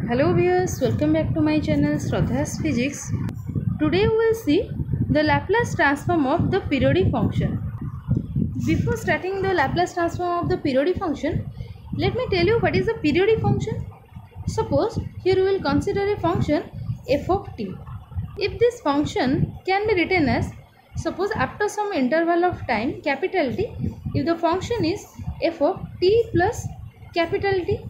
Hello viewers, welcome back to my channel Shraddha's Physics. Today we will see the Laplace transform of the periodic function. Before starting the Laplace transform of the periodic function, let me tell you what is the periodic function. Suppose here we will consider a function f of t. If this function can be written as, suppose after some interval of time capital T, if the function is f of t plus capital T,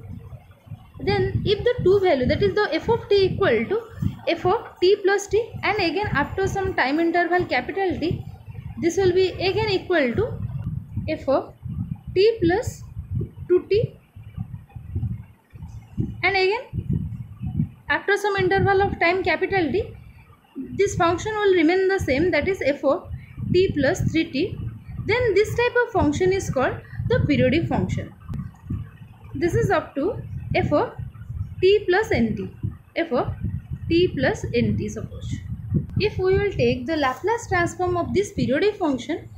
then if the two value, that is the f of t equal to f of t plus t, and again after some time interval capital T, this will be again equal to f of t plus 2t, and again after some interval of time capital T, this function will remain the same, that is f of t plus 3t. Then this type of function is called the periodic function. This is up to f of t plus nt, f of t plus nt. Suppose if we will take the Laplace transform of this periodic function,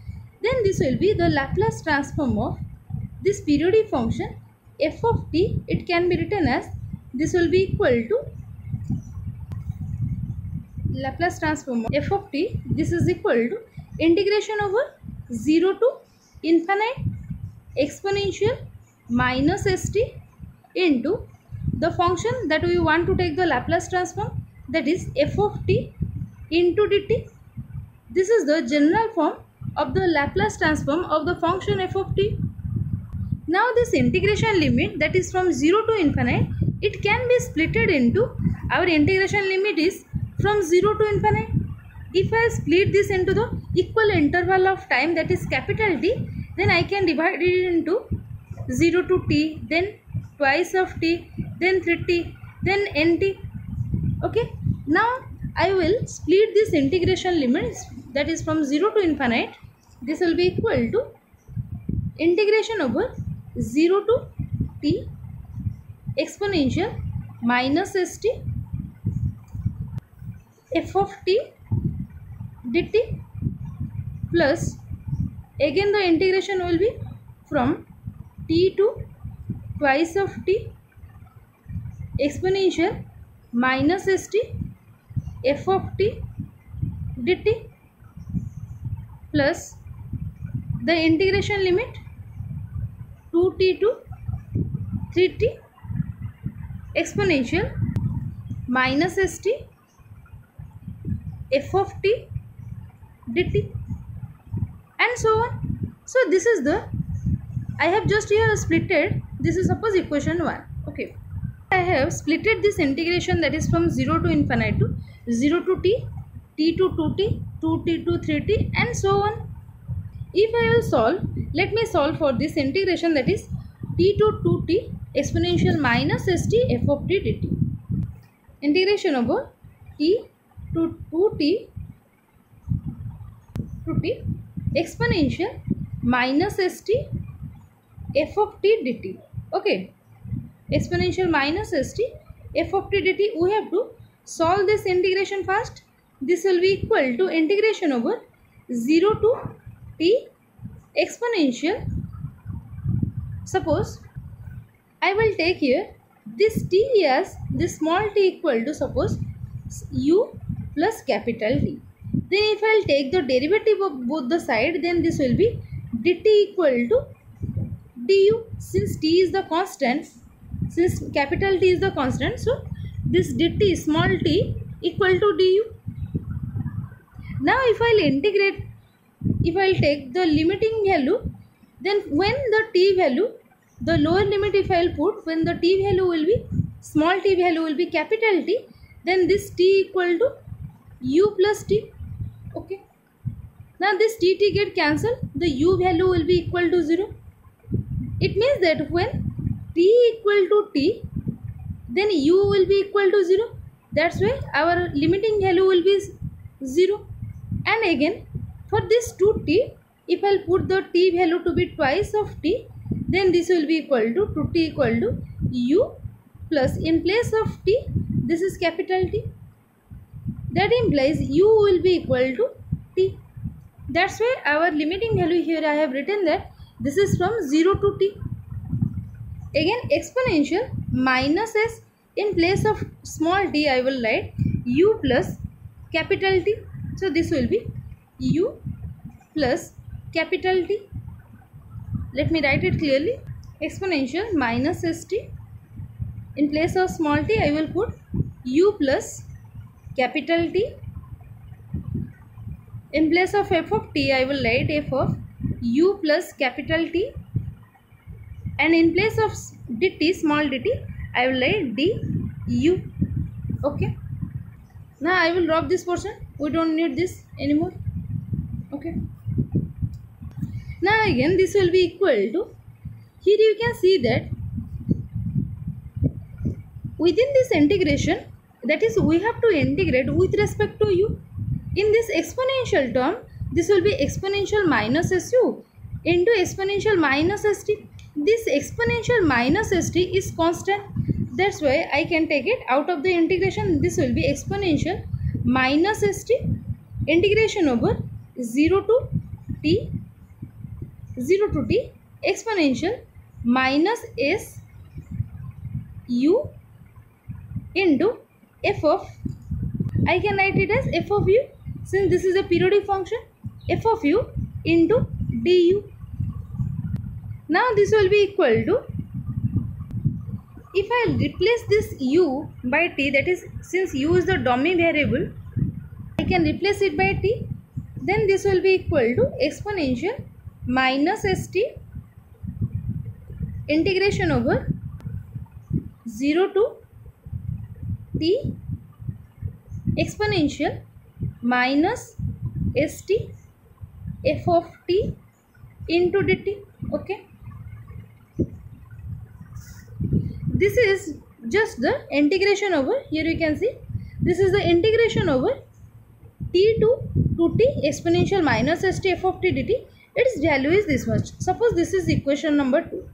then this will be the Laplace transform of this periodic function f of t. It can be written as, this will be equal to Laplace transform of f of t. This is equal to integration over 0 to infinite exponential minus st into the function that we want to take the Laplace transform, that is f of t into dt. This is the general form of the Laplace transform of the function f of t. Now this integration limit, that is from 0 to infinite, it can be splitted into, our integration limit is from 0 to infinite. If I split this into the equal interval of time, that is capital T, then I can divide it into 0 to t, then twice of t, then 3t, then nt. Okay, now I will split this integration limits, that is from 0 to infinite. This will be equal to integration over 0 to t exponential minus st f of t dt, plus again the integration will be from t to twice of t exponential minus st f of t dt, plus the integration limit 2t to 3t exponential minus st f of t dt, and so on. So this is the, I have just here splitted, this is suppose equation 1. Okay, I have splitted this integration, that is from 0 to infinite to 0 to t, t to 2t, 2t to 3t, and so on. If I will solve, let me solve for this integration, that is t to 2t exponential minus st f of t dt. Integration over t to 2t to t exponential minus st f of t dt. Okay, exponential minus st f of t dt. We have to solve this integration first. This will be equal to integration over 0 to t exponential. Suppose I will take here this t as this small t equal to, suppose u plus capital T. Then if I will take the derivative of both the side, then this will be dt equal to du. Since t is the constant, since capital T is the constant, so this dt small t equal to du. Now if I will integrate, if I will take the limiting value, then when the t value, the lower limit if I will put, when the t value will be, small t value will be capital T, then this t equal to u plus t. Okay, now this t get cancelled, the u value will be equal to 0. It means that when t equal to t, then u will be equal to 0. That's why our limiting value will be 0. And again for this 2t, if I will put the t value to be twice of t, then this will be equal to 2t equal to u plus, in place of t, this is capital T. That implies u will be equal to t. That's why our limiting value here I have written that this is from 0 to t. Again exponential minus s In place of small t, I will write u plus capital T. So this will be u plus capital T. Let me write it clearly. Exponential minus st. In place of small t, I will put u plus capital T. In place of f of t, I will write f of u plus capital T. And in place of dt, small dt, I will write du. Okay. Now I will drop this portion. We don't need this anymore. Okay. Now again this will be equal to, here you can see that within this integration, that is we have to integrate with respect to u. In this exponential term, this will be exponential minus su into exponential minus st. This exponential minus st is constant. That's why I can take it out of the integration. This will be exponential minus st integration over 0 to t exponential minus s u into f of, I can write it as f of u, since this is a periodic function, f of u into du. Now this will be equal to, if I replace this u by t, that is since u is the dummy variable, I can replace it by t, then this will be equal to exponential minus st integration over 0 to t exponential minus st f of t into dt. Okay. This is just the integration over, here you can see, this is the integration over t to 2t exponential minus st f of t dt. Its value is this much. Suppose this is equation number 2.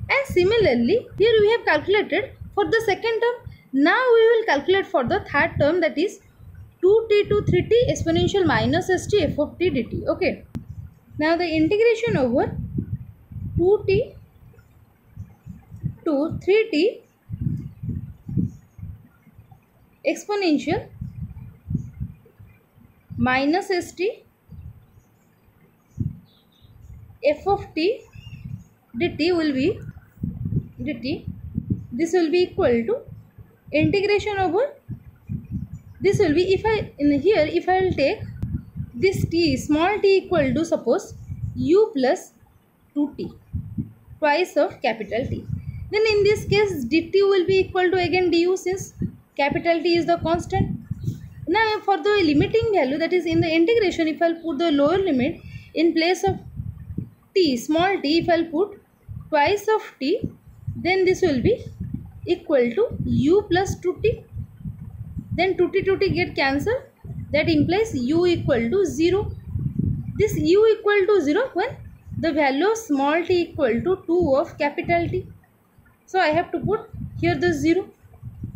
And similarly, here we have calculated for the second term. Now we will calculate for the third term, that is 2t to 3t exponential minus st f of t dt. Okay. Now the integration over 2t to 3t exponential minus st f of t dt will be dt. This will be equal to integration over, this will be, if I in here, if I will take this t, small t equal to suppose u plus 2t twice of capital T, then in this case dt will be equal to again du, since capital T is the constant. Now for the limiting value, that is in the integration, if I will put the lower limit, in place of t, small t, if I will put twice of t, then this will be equal to u plus 2t. Then 2t get cancelled. That implies u equal to 0. This u equal to 0 when the value of small t equal to 2 of capital T. So I have to put here the 0.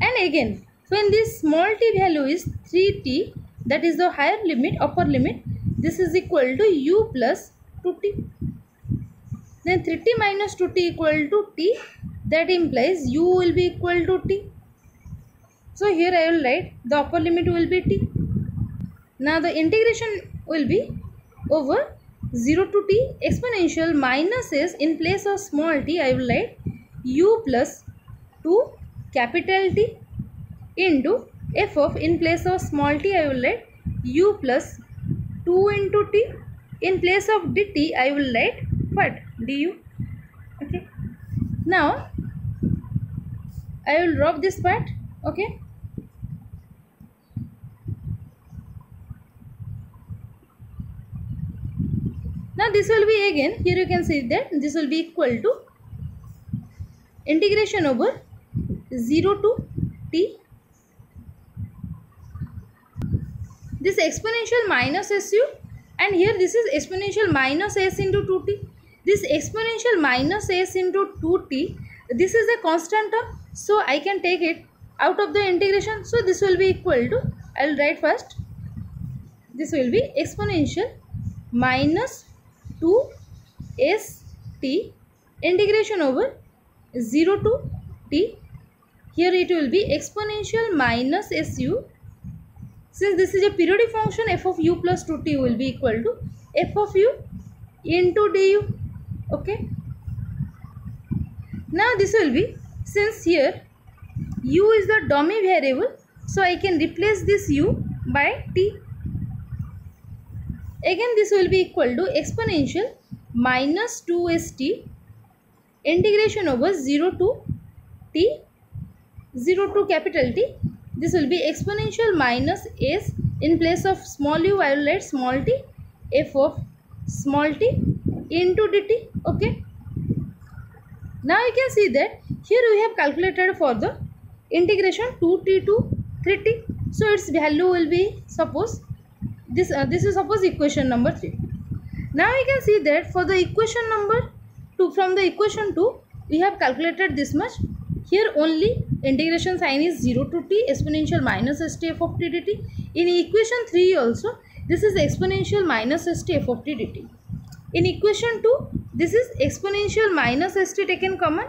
And again, when this small t value is 3t, that is the higher limit, upper limit, this is equal to u plus 2t. Then 3t minus 2t equal to t, that implies u will be equal to t. So here I will write the upper limit will be t. Now the integration will be over 0 to t exponential minus s, in place of small t I will write u plus 2 capital T into f of, in place of small t I will write u plus 2 into t, in place of dt I will write what, du. Okay. Now I will drop this part. Okay. Now this will be again, here you can see that this will be equal to integration over 0 to t. This exponential minus su, and here this is exponential minus s into 2t. This exponential minus s into 2t, this is a constant term, so I can take it out of the integration. So this will be equal to, I will write first, this will be exponential minus 2 st integration over 0 to t. here it will be exponential minus su. Since this is a periodic function, f of u plus 2t will be equal to f of u into du. Okay. Now this will be, since here u is the dummy variable, so I can replace this u by t. Again this will be equal to exponential minus 2st integration over 0 to t, 0 to capital T. This will be exponential minus s, in place of small u I will write small t, f of small t into dt. Okay. Now you can see that here we have calculated for the integration 2t to 3t. So its value will be, suppose this is suppose equation number 3. Now you can see that for the equation number 2, from the equation 2 we have calculated this much. Here only integration sign is 0 to t exponential minus st f of t dt. In equation 3 also this is exponential minus st f of t dt. In equation 2 this is exponential minus st taken common.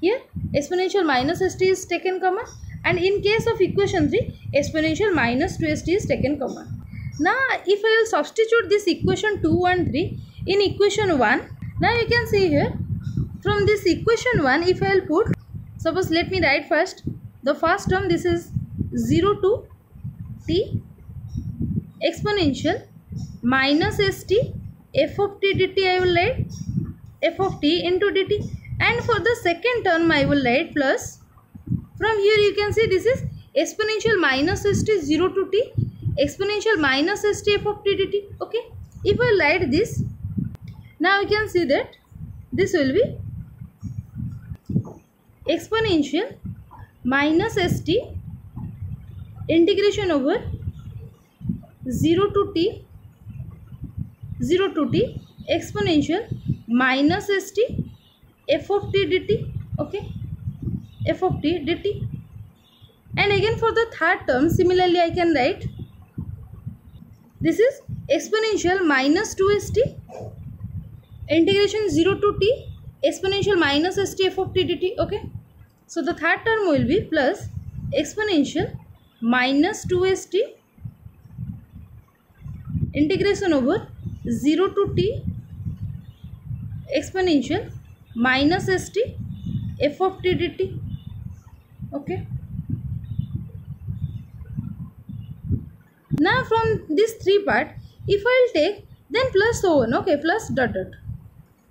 Here exponential minus st is taken common, and in case of equation 3 exponential minus 2st is taken common. Now if I will substitute this equation 2 and 3 in equation 1, now you can see here from this equation 1, if I will put, suppose let me write first the first term, this is 0 to t exponential minus st f of t dt, I will write f of t into dt, and for the second term I will write plus. From here you can see this is exponential minus st 0 to t exponential minus st f of t dt. Okay, if I write this, now you can see that this will be exponential minus st integration over 0 to t exponential minus st f of t dt. Okay, f of t dt. And again for the third term similarly I can write, this is exponential minus 2st integration 0 to t exponential minus st f of t dt. Okay, so the third term will be plus exponential minus 2st integration over 0 to t exponential minus st f of t dt. Okay, now from this 3 part if I will take, then plus so on. Okay, plus dot dot,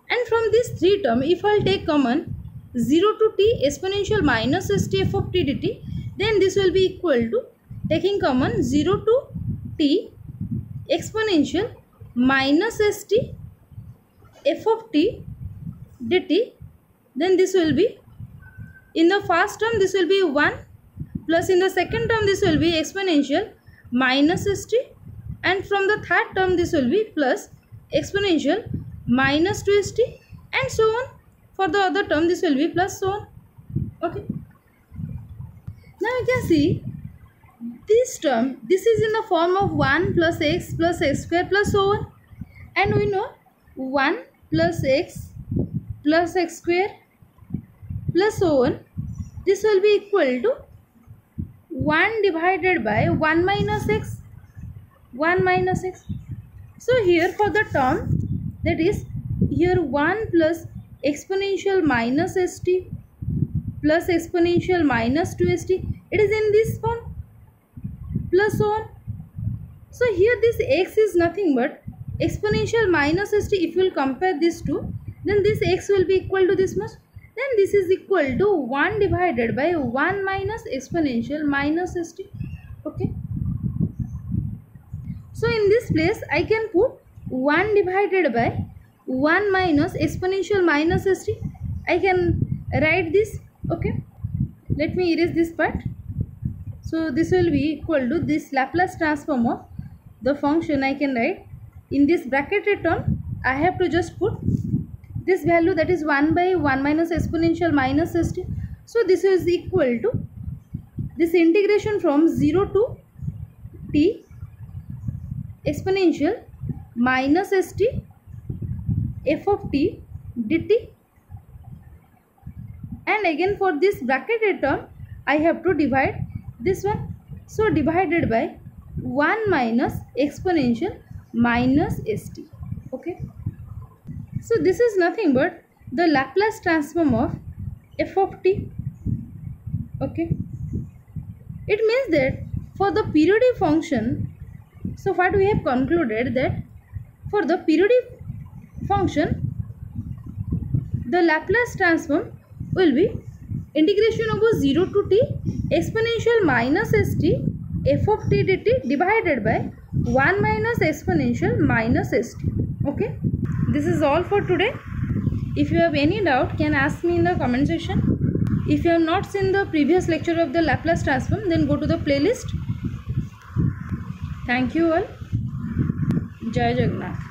and from this 3 term if I will take common 0 to t exponential minus st f of t dt, then this will be equal to taking common 0 to t exponential minus st f of t dt. Then this will be, in the first term this will be 1, plus in the second term this will be exponential minus st, and from the third term this will be plus exponential minus 2st, and so on. For the other term this will be plus so on. Okay, now you can see this term, this is in the form of 1 plus x square plus so on, and we know 1 plus x square plus so on, this will be equal to 1 divided by 1 minus x. So here for the term, that is here 1 plus exponential minus st plus exponential minus 2st, it is in this form plus so on. So here this x is nothing but exponential minus st. If you will compare these two, then this x will be equal to this much. Then this is equal to 1 divided by 1 minus exponential minus st. Okay, so in this place I can put 1 divided by 1 minus exponential minus st. I can write this. Okay, let me erase this part. So this will be equal to this Laplace transform of the function. I can write in this bracketed term, I have to just put this value, that is 1 by 1 minus exponential minus st. So this is equal to this integration from 0 to t exponential minus st f of t dt, and again for this bracketed term I have to divide this one. So divided by 1 minus exponential minus st. Okay. So this is nothing but the Laplace transform of f of t. Okay. It means that for the periodic function, so what we have concluded that for the periodic function, the Laplace transform will be integration over 0 to t exponential minus st f of t dt divided by 1 minus exponential minus st. Okay. This is all for today. If you have any doubt, can ask me in the comment section. If you have not seen the previous lecture of the Laplace transform, then go to the playlist. Thank you all. Jai Jagannath.